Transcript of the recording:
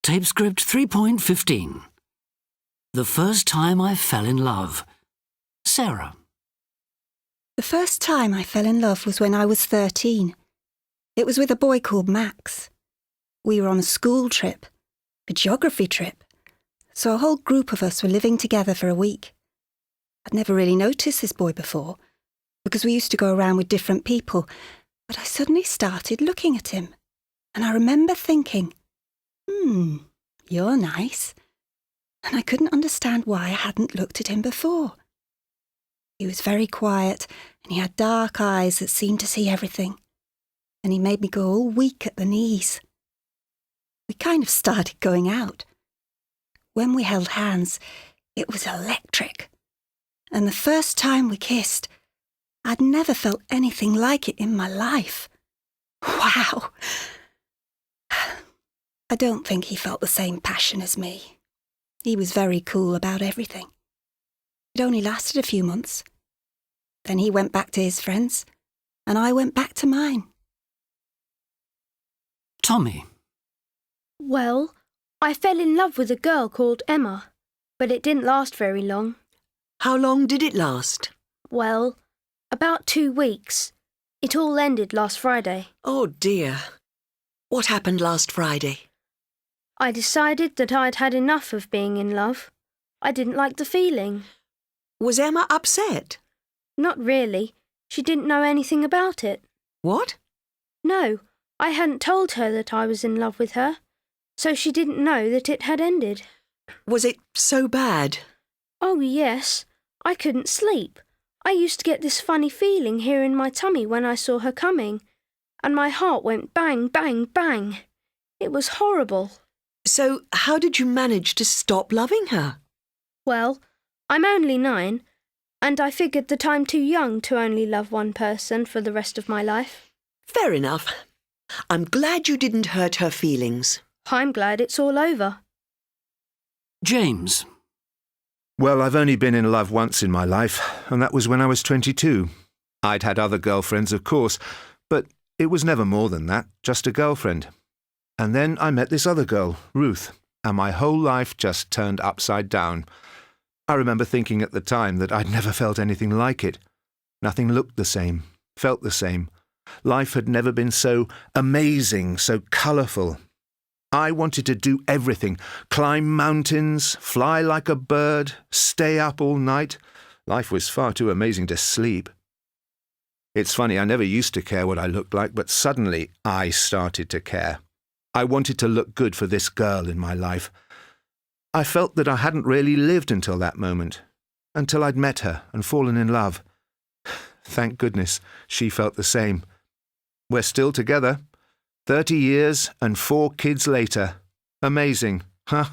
Tape script 3.15. The first time I fell in love. Sarah. The first time I fell in love was when I was 13. It was with a boy called Max. We were on a school trip, a geography trip, so a whole group of us were living together for a week. I'd never really noticed this boy before, because we used to go around with different people, but I suddenly started looking at him, and I remember thinking, you're nice. And I couldn't understand why I hadn't looked at him before. He was very quiet, and he had dark eyes that seemed to see everything, and he made me go all weak at the knees. We kind of started going out. When we held hands, it was electric. And the first time we kissed, I'd never felt anything like it in my life. Wow! I don't think he felt the same passion as me. He was very cool about everything. It only lasted a few months. Then he went back to his friends, and I went back to mine. Tommy. Well, I fell in love with a girl called Emma, but it didn't last very long. How long did it last? Well, about 2 weeks. It all ended last Friday. Oh dear. What happened last Friday? I decided that I'd had enough of being in love. I didn't like the feeling. Was Emma upset? Not really. She didn't know anything about it. What? No, I hadn't told her that I was in love with her, so she didn't know that it had ended. Was it so bad? Oh, yes. I couldn't sleep. I used to get this funny feeling here in my tummy when I saw her coming, and my heart went bang, bang, bang. It was horrible. So how did you manage to stop loving her? Well, I'm only 9, and I figured that I'm too young to only love one person for the rest of my life. Fair enough. I'm glad you didn't hurt her feelings. I'm glad it's all over. James. Well, I've only been in love once in my life, and that was when I was 22. I'd had other girlfriends, of course, but it was never more than that, just a girlfriend. And then I met this other girl, Ruth, and my whole life just turned upside down. I remember thinking at the time that I'd never felt anything like it. Nothing looked the same, felt the same. Life had never been so amazing, so colourful. I wanted to do everything, climb mountains, fly like a bird, stay up all night. Life was far too amazing to sleep. It's funny, I never used to care what I looked like, but suddenly I started to care. I wanted to look good for this girl in my life. I felt that I hadn't really lived until that moment, until I'd met her and fallen in love. Thank goodness she felt the same. We're still together, 30 years and 4 kids later. Amazing, huh?